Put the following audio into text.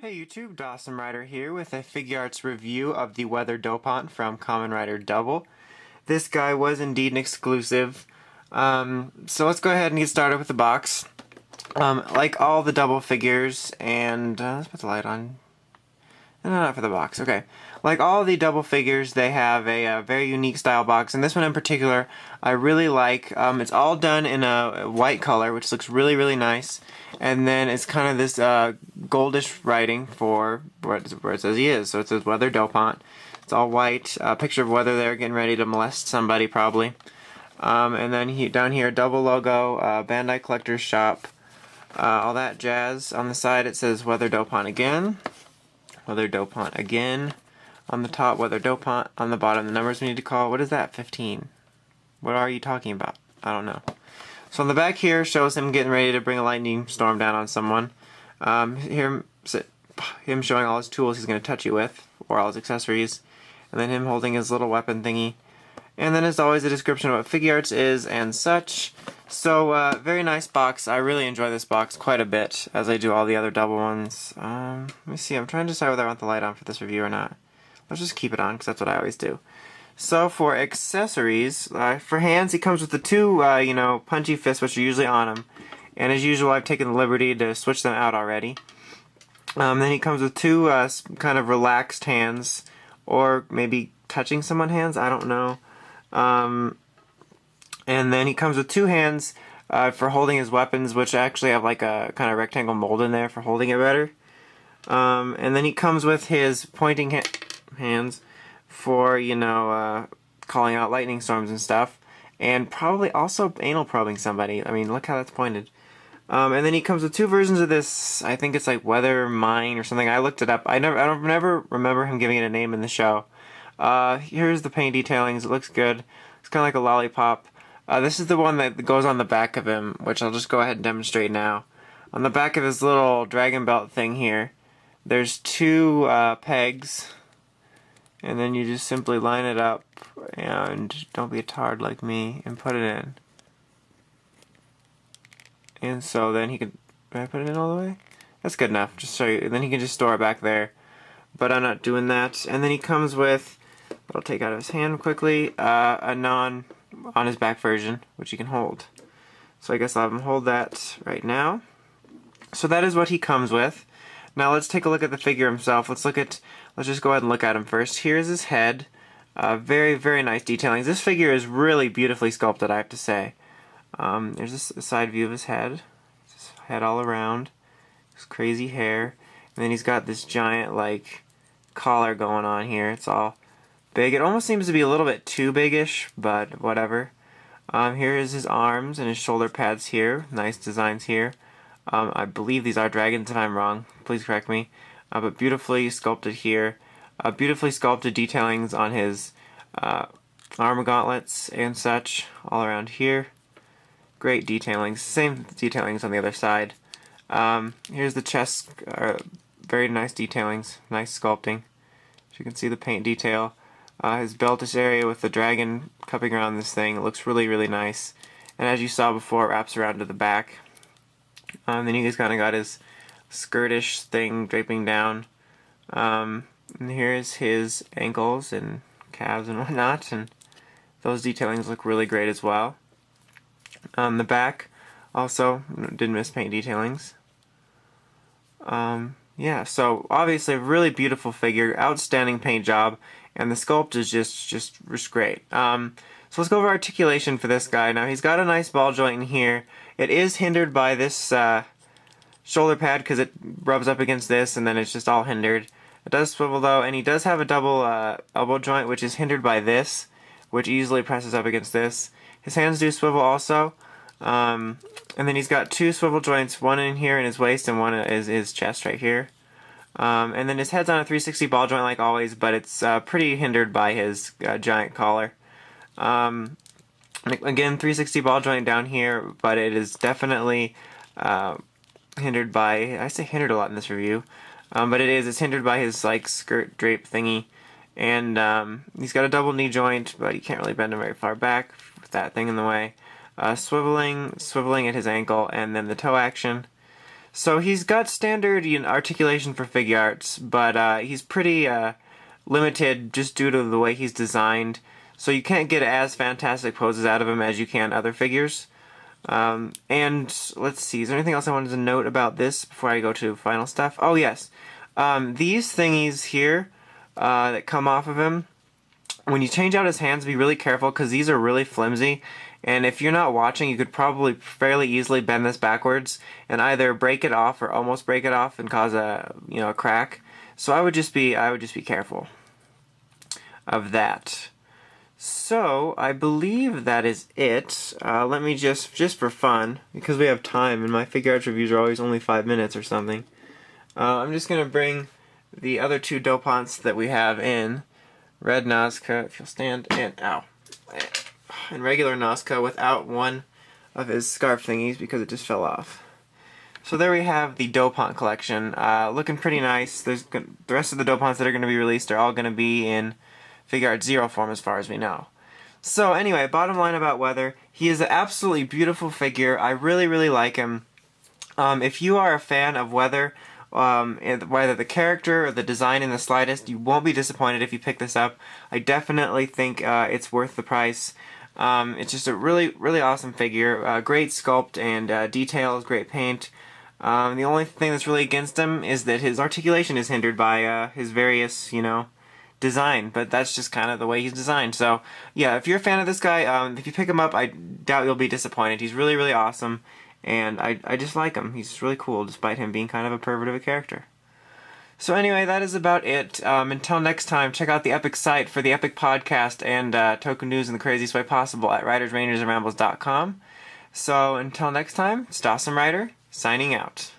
Hey YouTube, Dawson Rider here with a Figuarts review of the Weather Dopant from Kamen Rider Double. This guy was indeed an exclusive. So let's go ahead and get started with the box. Like all the double figures, and let's put the light on. No, not for the box. Okay. Like all the double figures, they have a very unique style box, and this one in particular, I really like. It's all done in a white color, which looks really, really nice. And then it's kind of this goldish writing for where it says he is. So it says Weather Dopant. It's all white. Picture of Weather there, getting ready to molest somebody probably. And then down here, double logo, Bandai Collector's Shop, all that jazz. On the side, it says Weather Dopant again. Weather Dopant again. On the top, Weather Dopant. On the bottom, the numbers we need to call. What is that? 15. What are you talking about? I don't know. So on the back here shows him getting ready to bring a lightning storm down on someone. Here, him showing all his tools he's going to touch you with, or all his accessories. And then him holding his little weapon thingy. And then as always, a description of what Figuarts is and such. So, very nice box. I really enjoy this box quite a bit, as I do all the other double ones. Let me see, I'm trying to decide whether I want the light on for this review or not. Let's just keep it on, because that's what I always do. So, for accessories, for hands, he comes with the two, punchy fists, which are usually on him. And as usual, I've taken the liberty to switch them out already. Then he comes with two, kind of relaxed hands, or maybe touching someone's hands, I don't know. And then he comes with two hands for holding his weapons, which actually have like a kind of rectangle mold in there for holding it better. And then he comes with his pointing hands for, calling out lightning storms and stuff. And probably also anal probing somebody. I mean, look how that's pointed. And then he comes with two versions of this. I think it's like Weather Mine or something. I looked it up. I don't never remember him giving it a name in the show. Here's the paint detailings. It looks good. It's kind of like a lollipop. This is the one that goes on the back of him, which I'll just go ahead and demonstrate now. On the back of his little dragon belt thing here, there's two pegs, and then you just simply line it up, and don't be a tard like me, and put it in. And so then he can... Did I put it in all the way? That's good enough, just so you... Then he can just store it back there. But I'm not doing that. And then he comes with... I'll take out of his hand quickly, a on his back version, which he can hold. So I guess I'll have him hold that right now. So that is what he comes with. Now let's take a look at the figure himself. Let's just go ahead and look at him first. Here's his head. Very, very nice detailings. This figure is really beautifully sculpted, I have to say. There's a side view of his head. His head all around. His crazy hair. And then he's got this giant, like, collar going on here. It's all big. It almost seems to be a little bit too biggish, but whatever. Here is his arms and his shoulder pads here. Nice designs here. I believe these are dragons if I'm wrong. Please correct me. But beautifully sculpted here. Beautifully sculpted detailings on his armor gauntlets and such all around here. Great detailings. Same detailings on the other side. Here's the chest. Very nice detailings. Nice sculpting. As you can see the paint detail. His beltish area with the dragon cupping around this thing, it looks really, really nice. And as you saw before, it wraps around to the back. Then he's kind of got his skirtish thing draping down. And here's his ankles and calves and whatnot, and those detailings look really great as well. On the back, also, didn't miss paint detailings. Yeah, so obviously a really beautiful figure, outstanding paint job. And the sculpt is just great. So let's go over articulation for this guy. Now he's got a nice ball joint in here. It is hindered by this shoulder pad because it rubs up against this, and then it's just all hindered. It does swivel though, and he does have a double elbow joint, which is hindered by this, which easily presses up against this. His hands do swivel also. And then he's got two swivel joints, one in here in his waist and one is his chest right here. And then his head's on a 360 ball joint like always, but it's pretty hindered by his giant collar. Again, 360 ball joint down here, but it is definitely hindered by... I say hindered a lot in this review, but it's hindered by his like skirt drape thingy. And he's got a double knee joint, but you can't really bend him very far back with that thing in the way. Swiveling at his ankle, and then the toe action. So he's got standard articulation for Figuarts, but he's pretty limited just due to the way he's designed. So you can't get as fantastic poses out of him as you can other figures. And let's see, is there anything else I wanted to note about this before I go to final stuff? Oh yes, these thingies here that come off of him, when you change out his hands, be really careful because these are really flimsy. And if you're not watching, you could probably fairly easily bend this backwards and either break it off or almost break it off and cause a a crack. So I would just be careful of that. So I believe that is it. Let me just for fun, because we have time and my Figuarts reviews are always only 5 minutes or something. I'm just gonna bring the other two Dopants that we have in red Nazca, if you'll stand, and regular Nazca without one of his scarf thingies because it just fell off. So there we have the Dopant collection, looking pretty nice. The rest of the Dopants that are going to be released are all going to be in Figuarts Zero form as far as we know. So anyway, bottom line about Weather, he is an absolutely beautiful figure. I really, really like him. If you are a fan of Weather, whether the character or the design in the slightest, you won't be disappointed if you pick this up. I definitely think it's worth the price. It's just a really, really awesome figure. Great sculpt and details, great paint. The only thing that's really against him is that his articulation is hindered by his various, design, but that's just kind of the way he's designed. So, yeah, if you're a fan of this guy, if you pick him up, I doubt you'll be disappointed. He's really, really awesome, and I just like him. He's really cool, despite him being kind of a pervert of a character. So anyway, that is about it. Until next time, check out the Epic site for the Epic podcast and token news in the craziest way possible at ridersrangersandrambles.com. So until next time, it's Dawson Rider, signing out.